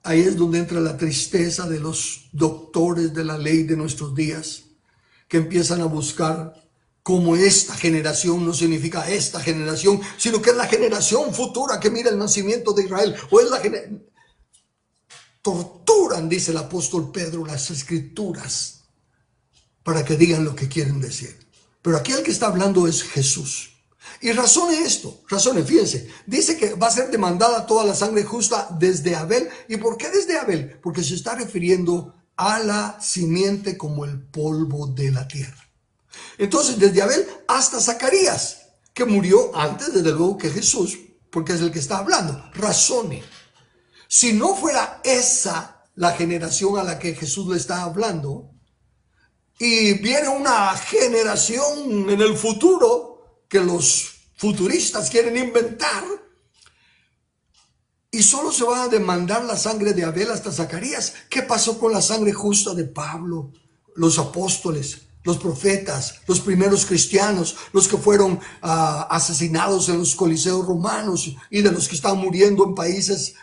Ahí es donde entra la tristeza de los doctores de la ley de nuestros días, que empiezan a buscar cómo esta generación no significa esta generación, sino que es la generación futura que mira el nacimiento de Israel, o es la generación. Torturan, dice el apóstol Pedro, las escrituras para que digan lo que quieren decir. Pero aquí el que está hablando es Jesús. Y razone esto, fíjense, dice que va a ser demandada toda la sangre justa desde Abel. ¿Y por qué desde Abel? Porque se está refiriendo a la simiente como el polvo de la tierra. Entonces, desde Abel hasta Zacarías, que murió antes, desde luego, que Jesús, porque es el que está hablando. Razone. Si no fuera esa la generación a la que Jesús le está hablando, y viene una generación en el futuro que los futuristas quieren inventar, y solo se va a demandar la sangre de Abel hasta Zacarías. ¿Qué pasó con la sangre justa de Pablo, los apóstoles, los profetas, los primeros cristianos, los que fueron asesinados en los coliseos romanos y de los que están muriendo en países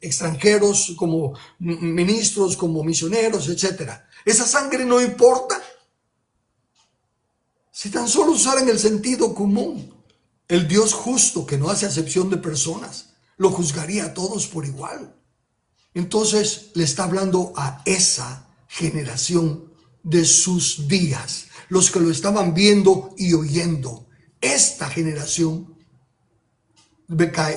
extranjeros como ministros, como misioneros, etcétera? ¿Esa sangre no importa? Si tan solo usaran el sentido común, el Dios justo, que no hace acepción de personas, lo juzgaría a todos por igual. Entonces le está hablando a esa generación de sus días, los que lo estaban viendo y oyendo. Esta generación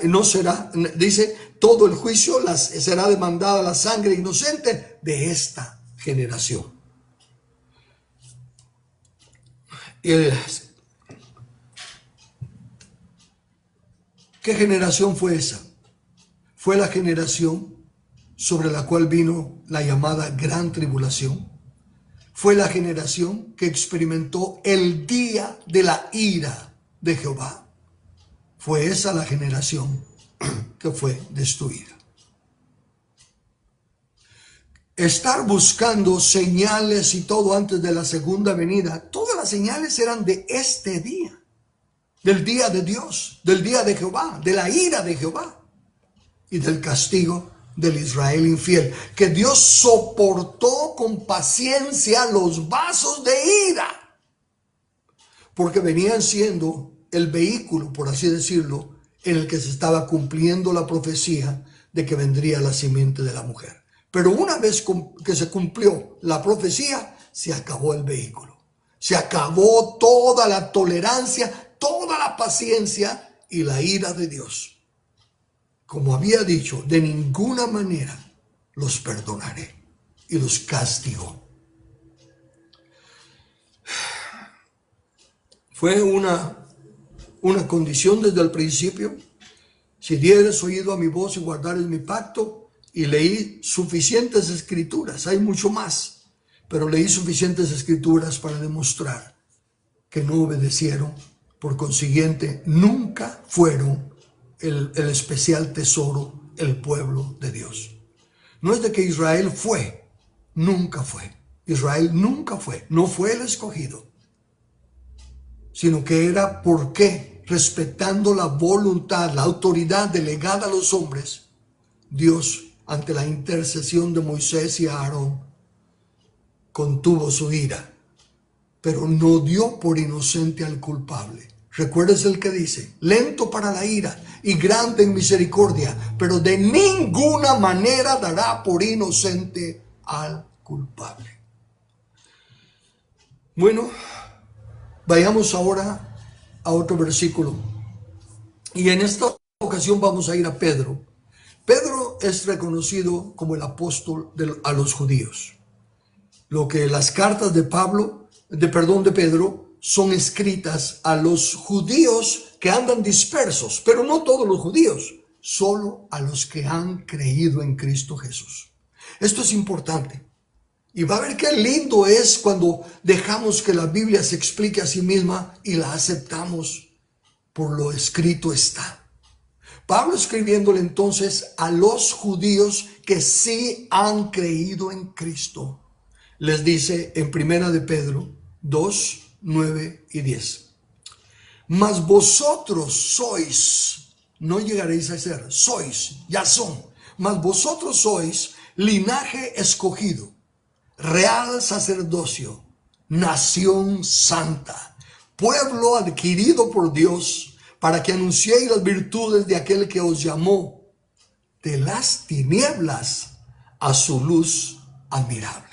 no será, dice, todo el juicio será demandada la sangre inocente de esta generación. ¿Qué generación fue esa? Fue la generación sobre la cual vino la llamada Gran Tribulación. Fue la generación que experimentó el día de la ira de Jehová. Fue esa la generación que fue destruida. estar buscando señales y todo antes de la segunda venida, todas las señales eran de este día, del día de Dios, del día de Jehová, de la ira de Jehová y del castigo del Israel infiel, que Dios soportó con paciencia los vasos de ira, porque venían siendo el vehículo, por así decirlo, en el que se estaba cumpliendo la profecía de que vendría la simiente de la mujer. Pero una vez que se cumplió la profecía, se acabó el vehículo. Se acabó toda la tolerancia, toda la paciencia y la ira de Dios. Como había dicho, de ninguna manera los perdonaré, y los castigó. Fue una condición desde el principio. Si dieres oído a mi voz y guardares mi pacto. Y leí suficientes escrituras, hay mucho más, pero leí suficientes escrituras para demostrar que no obedecieron. Por consiguiente, nunca fueron el especial tesoro, el pueblo de Dios. No es de que Israel fue, nunca fue. Israel nunca fue, no fue el escogido, sino que era porque, respetando la voluntad, la autoridad delegada a los hombres, Dios, ante la intercesión de Moisés y Aarón, contuvo su ira, pero no dio por inocente al culpable. Recuerdes el que dice, lento para la ira y grande en misericordia, pero de ninguna manera dará por inocente al culpable. Bueno, vayamos ahora a otro versículo. Y en esta ocasión vamos a ir a Pedro. Pedro es reconocido como el apóstol a los judíos. Lo que las cartas de Pedro son escritas a los judíos que andan dispersos, pero no todos los judíos, solo a los que han creído en Cristo Jesús. Esto es importante. Y va a ver qué lindo es cuando dejamos que la Biblia se explique a sí misma y la aceptamos por lo escrito está. Pablo escribiéndole entonces a los judíos que sí han creído en Cristo, les dice en 1 de Pedro 2, 9 y 10. Mas vosotros sois, no llegaréis a ser, sois, ya son, mas vosotros sois linaje escogido, real sacerdocio, nación santa, pueblo adquirido por Dios, para que anunciéis las virtudes de aquel que os llamó de las tinieblas a su luz admirable.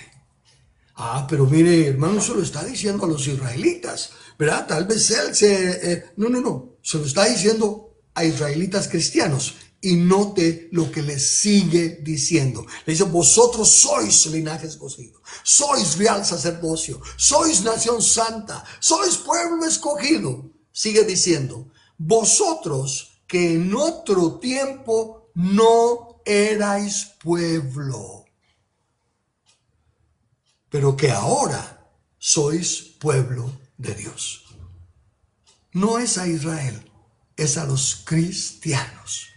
Pero mire, hermano, se lo está diciendo a los israelitas, ¿verdad? Tal vez él no, se lo está diciendo a israelitas cristianos. Y note lo que les sigue diciendo. Le dice, vosotros sois linaje escogido, sois real sacerdocio, sois nación santa, sois pueblo escogido. Sigue diciendo, vosotros que en otro tiempo no erais pueblo, pero que ahora sois pueblo de Dios. No es a Israel, es a los cristianos.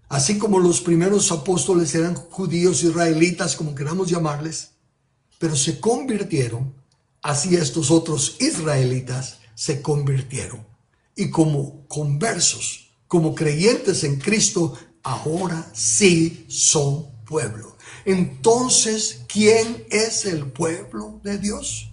Así como los primeros apóstoles eran judíos israelitas, como queramos llamarles, pero se convirtieron, así estos otros israelitas se convirtieron. Y como conversos, como creyentes en Cristo, ahora sí son pueblo. Entonces, ¿quién es el pueblo de Dios?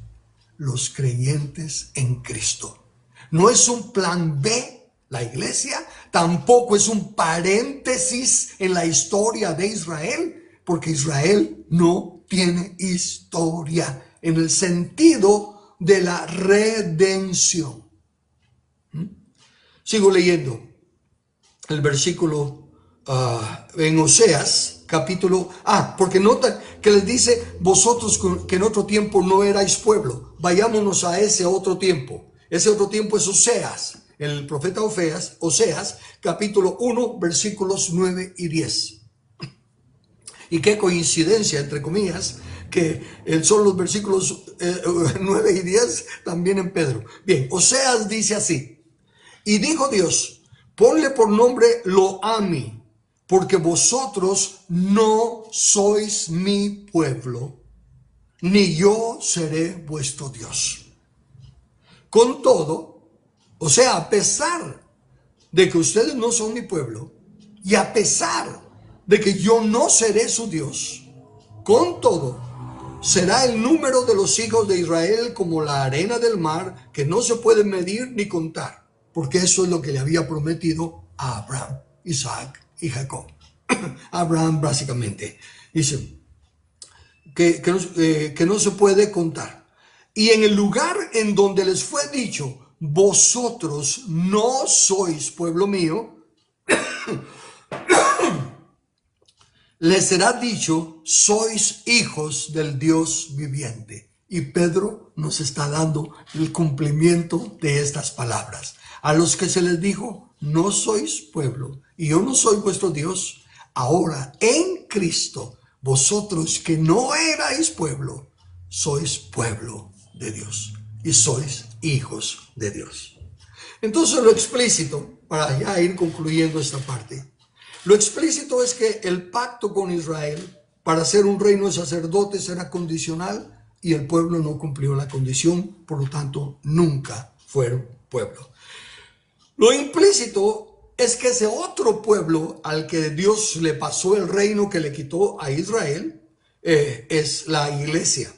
Los creyentes en Cristo. No es un plan B la iglesia, tampoco es un paréntesis en la historia de Israel, porque Israel no tiene historia en el sentido de la redención. Sigo leyendo el versículo en Oseas, capítulo... porque nota que les dice, vosotros que en otro tiempo no erais pueblo. Vayámonos a ese otro tiempo. Ese otro tiempo es Oseas, el profeta Oseas, capítulo 1, versículos 9 y 10. Y qué coincidencia, entre comillas, que son los versículos 9 y 10 también en Pedro. Bien, Oseas dice así. Y dijo Dios, ponle por nombre Lo-Ami, porque vosotros no sois mi pueblo, ni yo seré vuestro Dios. Con todo, o sea, a pesar de que ustedes no son mi pueblo, y a pesar de que yo no seré su Dios, con todo, será el número de los hijos de Israel como la arena del mar, que no se puede medir ni contar, porque eso es lo que le había prometido a Abraham, Isaac y Jacob. Abraham básicamente dice que no se puede contar. Y en el lugar en donde les fue dicho, vosotros no sois pueblo mío, les será dicho, sois hijos del Dios viviente. Y Pedro nos está dando el cumplimiento de estas palabras. A los que se les dijo, no sois pueblo, y yo no soy vuestro Dios, ahora en Cristo, vosotros que no erais pueblo, sois pueblo de Dios, y sois hijos de Dios. Entonces lo explícito, para ya ir concluyendo esta parte, lo explícito es que el pacto con Israel para ser un reino de sacerdotes era condicional y el pueblo no cumplió la condición, por lo tanto nunca fueron pueblo. Lo implícito es que ese otro pueblo al que Dios le pasó el reino que le quitó a Israel es la iglesia.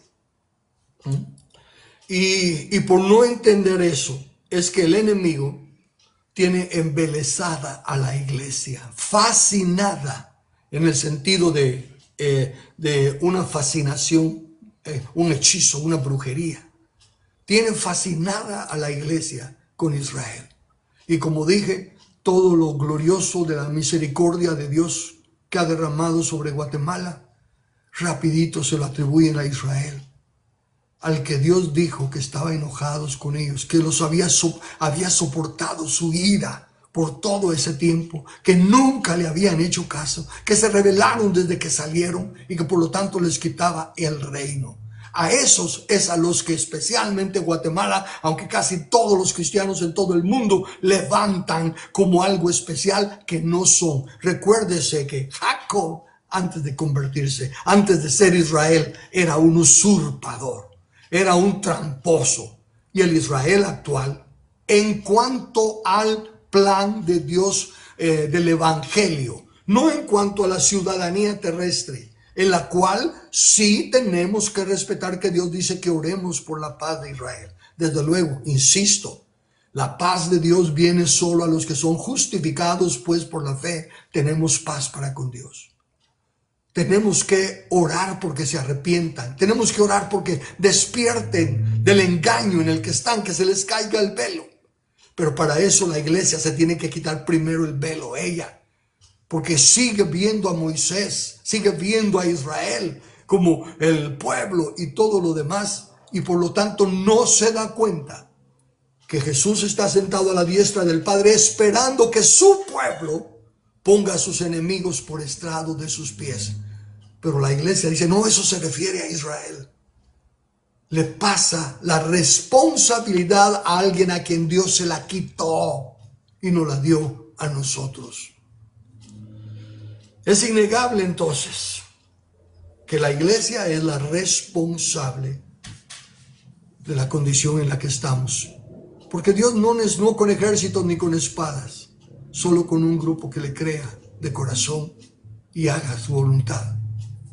Y por no entender eso, es que el enemigo tiene embelesada a la iglesia, fascinada, en el sentido de una fascinación, un hechizo, una brujería. Tiene fascinada a la iglesia con Israel. Y como dije, todo lo glorioso de la misericordia de Dios que ha derramado sobre Guatemala, rapidito se lo atribuyen a Israel, al que Dios dijo que estaba enojados con ellos, que los había soportado su ira por todo ese tiempo, que nunca le habían hecho caso, que se rebelaron desde que salieron y que por lo tanto les quitaba el reino. A esos es a los que especialmente Guatemala, aunque casi todos los cristianos en todo el mundo levantan como algo especial que no son. Recuérdese que Jacob, antes de convertirse, antes de ser Israel, era un usurpador. Era un tramposo. Y el Israel actual, en cuanto al plan de Dios del evangelio, no en cuanto a la ciudadanía terrestre, en la cual sí tenemos que respetar que Dios dice que oremos por la paz de Israel. Desde luego, insisto, la paz de Dios viene solo a los que son justificados, pues por la fe tenemos paz para con Dios. Tenemos que orar porque se arrepientan. Tenemos que orar porque despierten del engaño en el que están, que se les caiga el velo. Pero para eso la iglesia se tiene que quitar primero el velo, ella. Porque sigue viendo a Moisés, sigue viendo a Israel como el pueblo y todo lo demás. Y por lo tanto no se da cuenta que Jesús está sentado a la diestra del Padre esperando que su pueblo ponga a sus enemigos por estrado de sus pies. Pero la iglesia dice, no, eso se refiere a Israel. Le pasa la responsabilidad a alguien a quien Dios se la quitó y nos la dio a nosotros. Es innegable entonces que la iglesia es la responsable de la condición en la que estamos. Porque Dios no es no con ejércitos ni con espadas, solo con un grupo que le crea de corazón y haga su voluntad.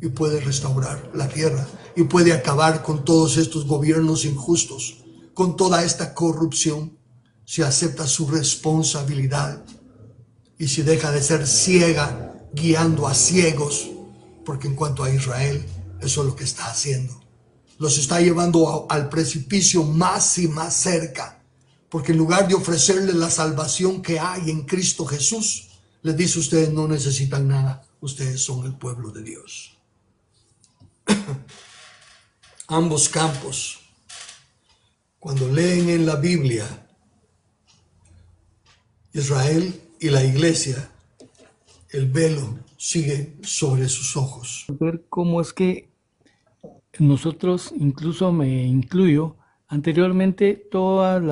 Y puede restaurar la tierra y puede acabar con todos estos gobiernos injustos, con toda esta corrupción, si acepta su responsabilidad y si deja de ser ciega guiando a ciegos, porque en cuanto a Israel, eso es lo que está haciendo. Los está llevando al precipicio más y más cerca, porque en lugar de ofrecerles la salvación que hay en Cristo Jesús, les dice, ustedes no necesitan nada, ustedes son el pueblo de Dios. Ambos campos, cuando leen en la Biblia, Israel y la iglesia, el velo sigue sobre sus ojos. Ver cómo es que nosotros, incluso me incluyo, anteriormente todos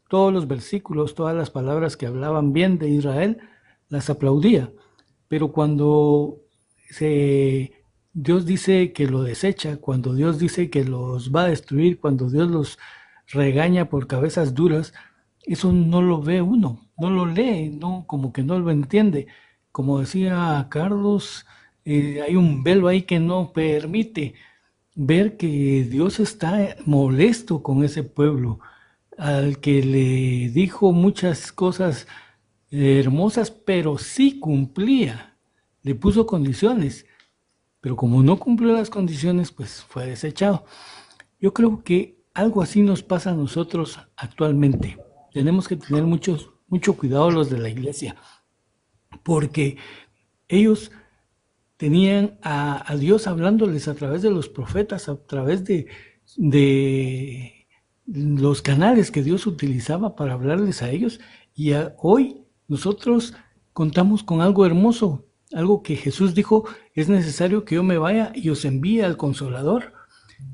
los versículos, todas las palabras que hablaban bien de Israel, las aplaudía. pero cuando Dios dice que lo desecha, cuando Dios dice que los va a destruir, cuando Dios los regaña por cabezas duras, eso no lo ve uno, no lo lee, no, como que no lo entiende. Como decía Carlos, hay un velo ahí que no permite ver que Dios está molesto con ese pueblo, al que le dijo muchas cosas hermosas, pero sí cumplía, le puso condiciones, pero como no cumplió las condiciones, pues fue desechado. Yo creo que algo así nos pasa a nosotros actualmente. Tenemos que tener mucho cuidado los de la iglesia, porque ellos tenían a Dios hablándoles a través de los profetas, a través de los canales que Dios utilizaba para hablarles a ellos. Y hoy nosotros contamos con algo hermoso, algo que Jesús dijo, es necesario que yo me vaya y os envíe al Consolador.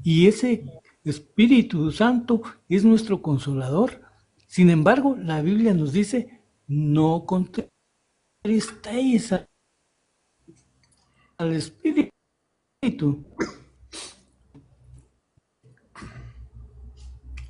Y ese Espíritu Santo es nuestro Consolador. Sin embargo, la Biblia nos dice, no contristéis al Espíritu.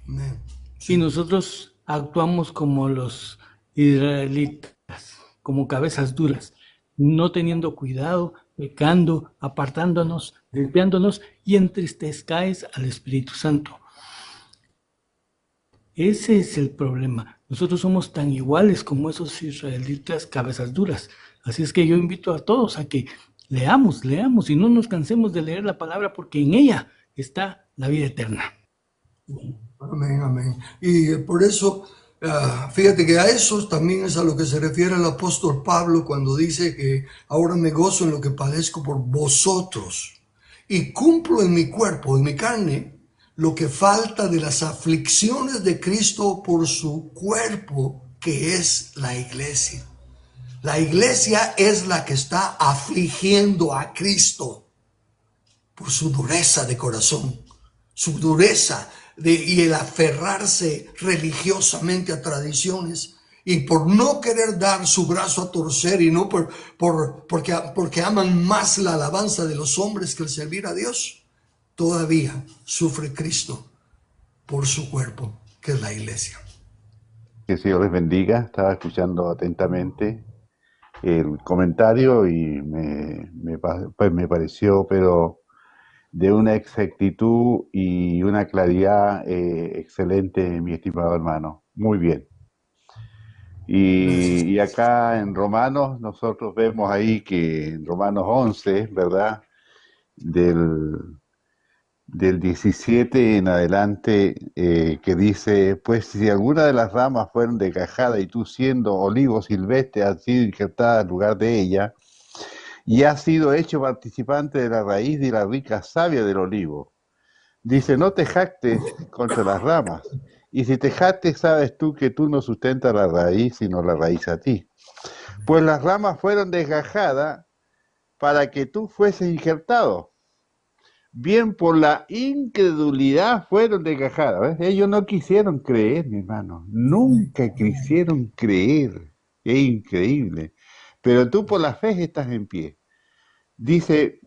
Amén. Y Sí. nosotros actuamos como los israelitas, como cabezas duras, no teniendo cuidado, pecando, apartándonos, desviándonos y entristezcáis al Espíritu Santo. Ese es el problema. Nosotros somos tan iguales como esos israelitas cabezas duras. Así es que yo invito a todos a que leamos, leamos y no nos cansemos de leer la palabra porque en ella está la vida eterna. Amén, amén. Y por eso, fíjate que a eso también es a lo que se refiere el apóstol Pablo cuando dice que ahora me gozo en lo que padezco por vosotros y cumplo en mi cuerpo, en mi carne, lo que falta de las aflicciones de Cristo por su cuerpo, que es la iglesia. La iglesia es la que está afligiendo a Cristo por su dureza de corazón, su dureza y el aferrarse religiosamente a tradiciones y por no querer dar su brazo a torcer y no porque aman más la alabanza de los hombres que el servir a Dios, todavía sufre Cristo por su cuerpo, que es la iglesia. Que el Señor les bendiga. Estaba escuchando atentamente el comentario y pues me pareció, pero de una exactitud y una claridad excelente, mi estimado hermano. Muy bien. Gracias. Y acá en Romanos, nosotros vemos ahí que en Romanos 11, ¿verdad? Del, del 17 en adelante, que dice, pues si alguna de las ramas fueron desgajadas y tú siendo olivo silvestre has sido injertada en lugar de ella, y has sido hecho participante de la raíz y la rica savia del olivo. Dice, no te jactes contra las ramas, y si te jactes sabes tú que tú no sustentas la raíz, sino la raíz a ti. Pues las ramas fueron desgajadas para que tú fueses injertado. Bien, por la incredulidad fueron desgajadas. ¿Ves? Ellos no quisieron creer, mi hermano. Nunca quisieron creer. Es increíble. Pero tú por la fe estás en pie. Dice,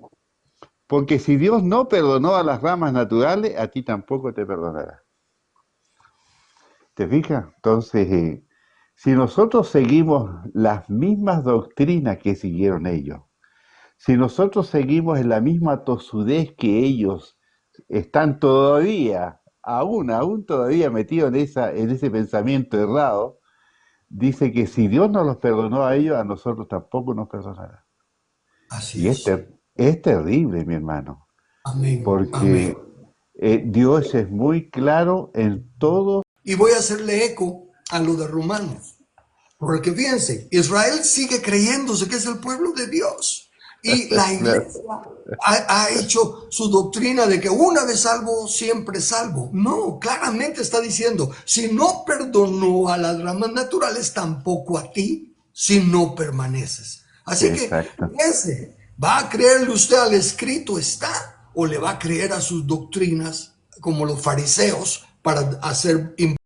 porque si Dios no perdonó a las ramas naturales, a ti tampoco te perdonará. ¿Te fijas? Entonces, si nosotros seguimos las mismas doctrinas que siguieron ellos, si nosotros seguimos en la misma tosudez que ellos están todavía, aún todavía metidos en ese pensamiento errado, dice que si Dios no los perdonó a ellos, a nosotros tampoco nos perdonará. Así Y es. es terrible, mi hermano, Amén. Amén. porque Dios es muy claro en todo. Y voy a hacerle eco a lo de Romanos. Porque fíjense, Israel sigue creyéndose que es el pueblo de Dios. Y la Claro, iglesia ha hecho su doctrina de que una vez salvo, siempre salvo. No, claramente está diciendo, si no perdonó a las ramas naturales, tampoco a ti, si no permaneces. Así que, exacto. fíjense, ¿va a creerle usted al escrito está o le va a creer a sus doctrinas como los fariseos para hacer